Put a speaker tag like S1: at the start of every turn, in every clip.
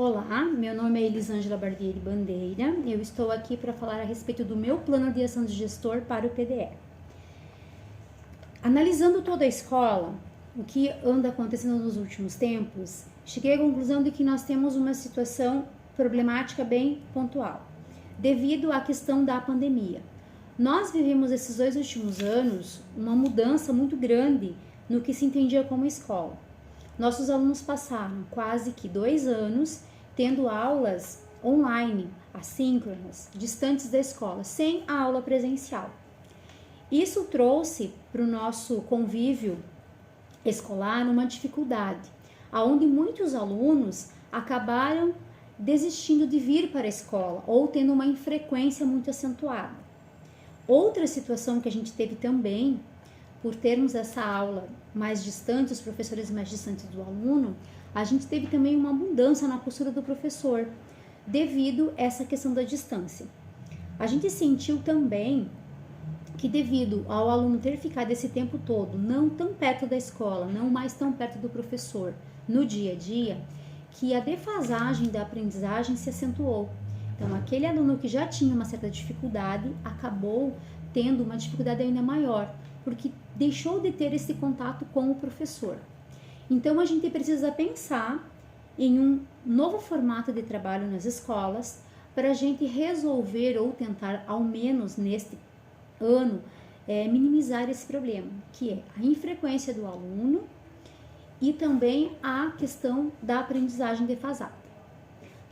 S1: Olá, meu nome é Elisângela Barbieri Bandeira. Eu estou aqui para falar a respeito do meu plano de ação de gestor para o PDE. Analisando toda a escola, o que anda acontecendo nos últimos tempos, cheguei à conclusão de que nós temos uma situação problemática bem pontual, devido à questão da pandemia. Nós vivemos esses 2 últimos anos uma mudança muito grande no que se entendia como escola. Nossos alunos passaram quase que 2 anos tendo aulas online, assíncronas, distantes da escola, sem a aula presencial. Isso trouxe para o nosso convívio escolar uma dificuldade, onde muitos alunos acabaram desistindo de vir para a escola ou tendo uma infrequência muito acentuada. Outra situação que a gente teve também, por termos essa aula mais distante, os professores mais distantes do aluno, a gente teve também uma mudança na postura do professor, devido a essa questão da distância. A gente sentiu também que devido ao aluno ter ficado esse tempo todo não tão perto da escola, não mais tão perto do professor no dia a dia, que a defasagem da aprendizagem se acentuou. Então, aquele aluno que já tinha uma certa dificuldade acabou tendo uma dificuldade ainda maior, porque deixou de ter esse contato com o professor. Então, a gente precisa pensar em um novo formato de trabalho nas escolas para a gente resolver ou tentar, ao menos neste ano, minimizar esse problema, que é a infrequência do aluno e também a questão da aprendizagem defasada.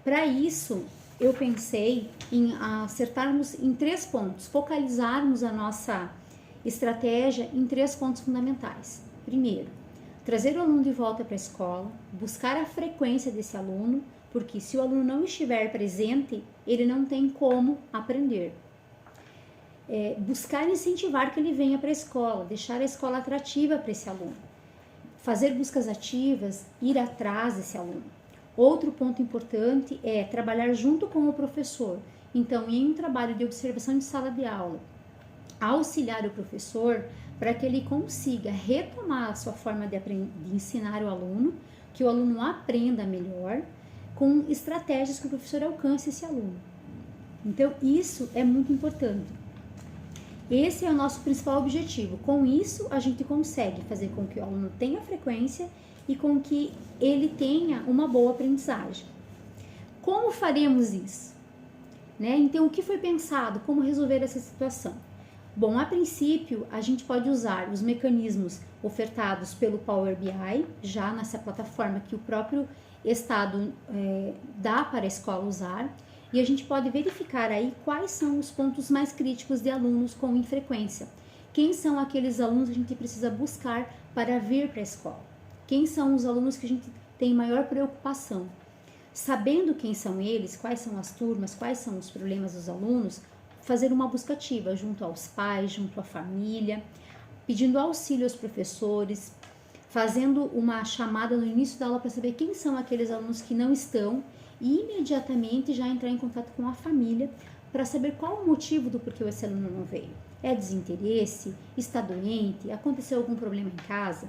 S1: Para isso, eu pensei em acertarmos em 3 pontos, focalizarmos a nossa estratégia em 3 pontos fundamentais. Primeiro, trazer o aluno de volta para a escola, buscar a frequência desse aluno, porque se o aluno não estiver presente, ele não tem como aprender. Buscar incentivar que ele venha para a escola, deixar a escola atrativa para esse aluno. Fazer buscas ativas, ir atrás desse aluno. Outro ponto importante é trabalhar junto com o professor. Então, em um trabalho de observação de sala de aula, auxiliar o professor para que ele consiga retomar a sua forma de ensinar o aluno, que o aluno aprenda melhor, com estratégias que o professor alcance esse aluno. Então, isso é muito importante. Esse é o nosso principal objetivo. Com isso, a gente consegue fazer com que o aluno tenha frequência e com que ele tenha uma boa aprendizagem. Como faremos isso? Então, o que foi pensado? Como resolver essa situação? Bom, a princípio, a gente pode usar os mecanismos ofertados pelo Power BI, já nessa plataforma que o próprio Estado dá para a escola usar, e a gente pode verificar aí quais são os pontos mais críticos de alunos com infrequência. Quem são aqueles alunos que a gente precisa buscar para vir para a escola? Quem são os alunos que a gente tem maior preocupação? Sabendo quem são eles, quais são as turmas, quais são os problemas dos alunos, fazer uma busca ativa junto aos pais, junto à família, pedindo auxílio aos professores, fazendo uma chamada no início da aula para saber quem são aqueles alunos que não estão e imediatamente já entrar em contato com a família para saber qual o motivo do porquê esse aluno não veio. É desinteresse? Está doente? Aconteceu algum problema em casa?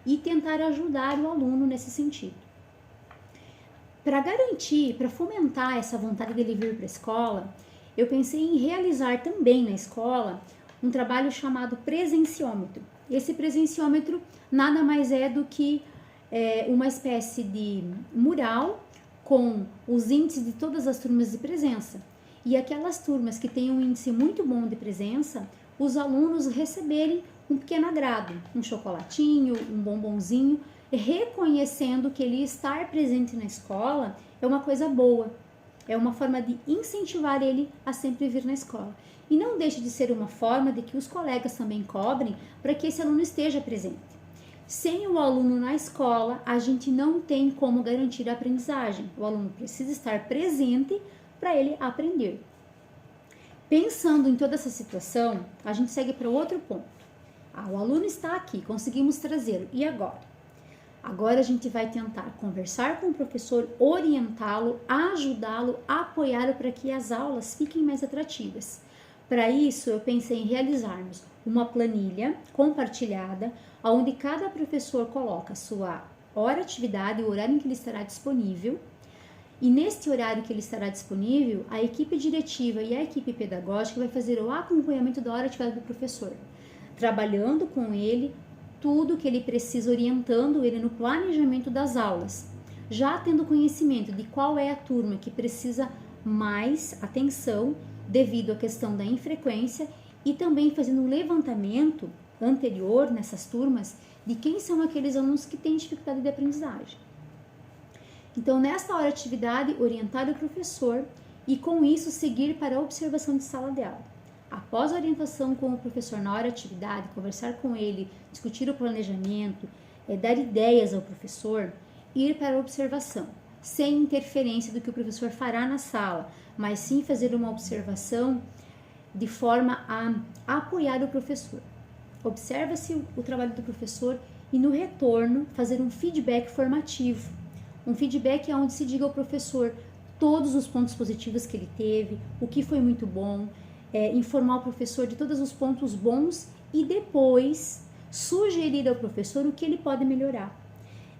S1: E tentar ajudar o aluno nesse sentido. Para garantir, para fomentar essa vontade dele vir para a escola, eu pensei em realizar também na escola um trabalho chamado presenciômetro. Esse presenciômetro nada mais é do que uma espécie de mural com os índices de todas as turmas de presença. E aquelas turmas que têm um índice muito bom de presença, os alunos receberem um pequeno agrado, um chocolatinho, um bombonzinho, reconhecendo que ele estar presente na escola é uma coisa boa. É uma forma de incentivar ele a sempre vir na escola. E não deixe de ser uma forma de que os colegas também cobrem para que esse aluno esteja presente. Sem o aluno na escola, a gente não tem como garantir a aprendizagem. O aluno precisa estar presente para ele aprender. Pensando em toda essa situação, a gente segue para outro ponto. O aluno está aqui, conseguimos trazê-lo. E agora? Agora a gente vai tentar conversar com o professor, orientá-lo, ajudá-lo, apoiá-lo para que as aulas fiquem mais atrativas. Para isso, eu pensei em realizarmos uma planilha compartilhada, onde cada professor coloca a sua hora, atividade, o horário em que ele estará disponível, E neste horário que ele estará disponível, a equipe diretiva e a equipe pedagógica vai fazer o acompanhamento da hora ativada do professor, trabalhando com ele tudo que ele precisa, orientando ele no planejamento das aulas, já tendo conhecimento de qual é a turma que precisa mais atenção devido à questão da infrequência e também fazendo um levantamento anterior nessas turmas de quem são aqueles alunos que têm dificuldade de aprendizagem. Então, nesta hora de atividade, orientar o professor e, com isso, seguir para a observação de sala de aula. Após a orientação com o professor na hora de atividade, conversar com ele, discutir o planejamento, dar ideias ao professor, ir para a observação, sem interferência do que o professor fará na sala, mas sim fazer uma observação de forma a apoiar o professor. Observa-se o trabalho do professor e, no retorno, fazer um feedback formativo. Um feedback é onde se diga ao professor todos os pontos positivos que ele teve, o que foi muito bom, informar o professor de todos os pontos bons e depois sugerir ao professor o que ele pode melhorar.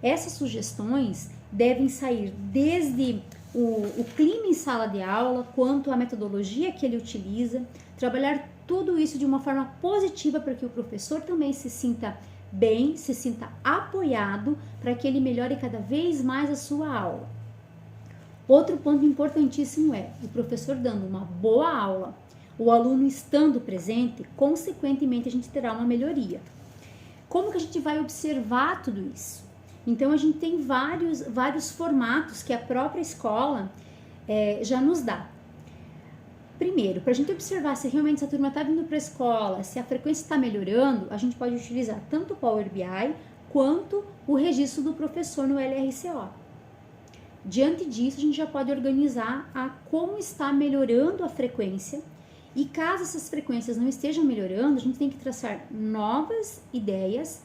S1: Essas sugestões devem sair desde o clima em sala de aula, quanto à metodologia que ele utiliza, trabalhar tudo isso de uma forma positiva para que o professor também se sinta bem, se sinta apoiado para que ele melhore cada vez mais a sua aula. Outro ponto importantíssimo é o professor dando uma boa aula, o aluno estando presente, consequentemente a gente terá uma melhoria. Como que a gente vai observar tudo isso? Então a gente tem vários formatos que a própria escola já nos dá. Primeiro, para a gente observar se realmente essa turma está vindo para a escola, se a frequência está melhorando, a gente pode utilizar tanto o Power BI quanto o registro do professor no LRCO. Diante disso, a gente já pode organizar como está melhorando a frequência e caso essas frequências não estejam melhorando, a gente tem que traçar novas ideias,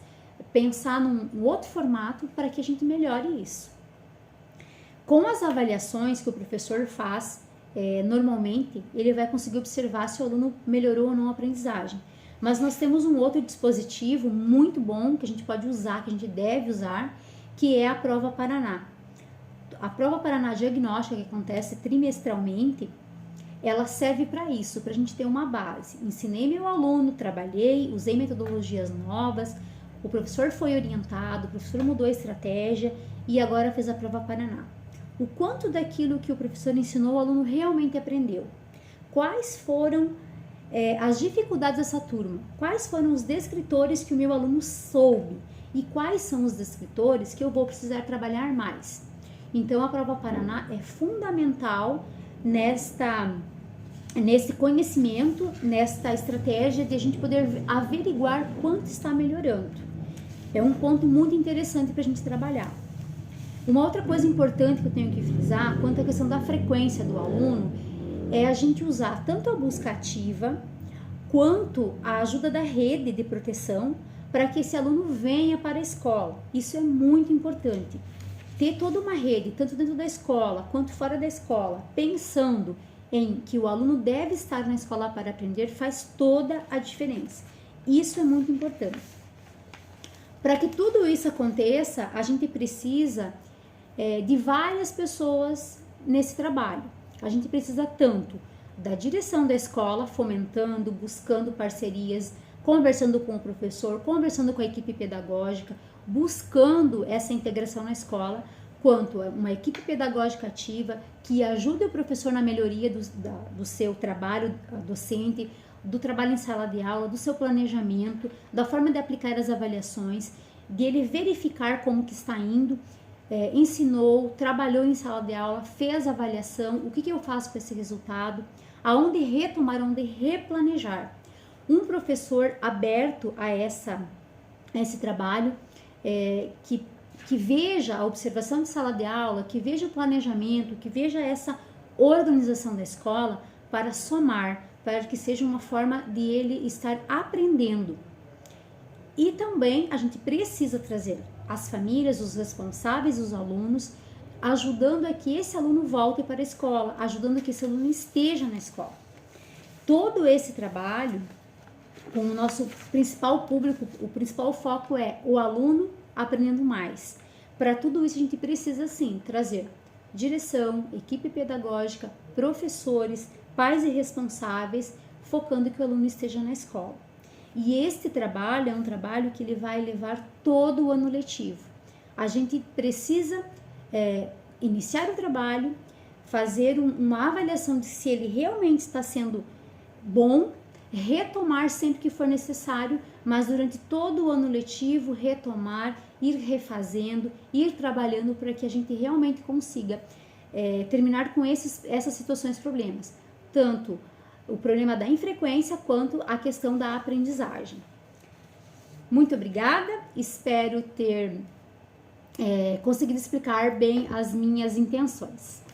S1: pensar num outro formato para que a gente melhore isso. Com as avaliações que o professor faz, normalmente ele vai conseguir observar se o aluno melhorou ou não a aprendizagem. Mas nós temos um outro dispositivo muito bom que a gente pode usar, que a gente deve usar, que é a Prova Paraná. A Prova Paraná diagnóstica, que acontece trimestralmente, ela serve para isso, para a gente ter uma base. Ensinei meu aluno, trabalhei, usei metodologias novas, o professor foi orientado, o professor mudou a estratégia e agora fez a Prova Paraná. O quanto daquilo que o professor ensinou o aluno realmente aprendeu? Quais foram as dificuldades dessa turma? Quais foram os descritores que o meu aluno soube? E quais são os descritores que eu vou precisar trabalhar mais? Então, a Prova Paraná é fundamental nesse conhecimento, nesta estratégia de a gente poder averiguar quanto está melhorando. É um ponto muito interessante para a gente trabalhar. Uma outra coisa importante que eu tenho que frisar, quanto à questão da frequência do aluno, é a gente usar tanto a busca ativa, quanto a ajuda da rede de proteção, para que esse aluno venha para a escola. Isso é muito importante. Ter toda uma rede, tanto dentro da escola, quanto fora da escola, pensando em que o aluno deve estar na escola para aprender, faz toda a diferença. Isso é muito importante. Para que tudo isso aconteça, a gente precisa de várias pessoas nesse trabalho. A gente precisa tanto da direção da escola, fomentando, buscando parcerias, conversando com o professor, conversando com a equipe pedagógica, buscando essa integração na escola, quanto uma equipe pedagógica ativa que ajude o professor na melhoria do seu trabalho docente, do trabalho em sala de aula, do seu planejamento, da forma de aplicar as avaliações, de ele verificar como que está indo, ensinou, trabalhou em sala de aula, fez a avaliação, o que eu faço com esse resultado, aonde retomar, aonde replanejar. Um professor aberto a esse trabalho, que veja a observação de sala de aula, que veja o planejamento, que veja essa organização da escola para somar, para que seja uma forma de ele estar aprendendo. E também a gente precisa trazer as famílias, os responsáveis, os alunos, ajudando a que esse aluno volte para a escola, ajudando a que esse aluno esteja na escola. Todo esse trabalho, com o nosso principal público, o principal foco é o aluno aprendendo mais. Para tudo isso a gente precisa sim trazer direção, equipe pedagógica, professores, pais e responsáveis, focando que o aluno esteja na escola. E este trabalho é um trabalho que ele vai levar todo o ano letivo. A gente precisa iniciar o trabalho, fazer uma avaliação de se ele realmente está sendo bom, retomar sempre que for necessário, mas durante todo o ano letivo, retomar, ir refazendo, ir trabalhando para que a gente realmente consiga terminar com essas situações, problemas. Tanto o problema da infrequência quanto a questão da aprendizagem. Muito obrigada, espero ter conseguido explicar bem as minhas intenções.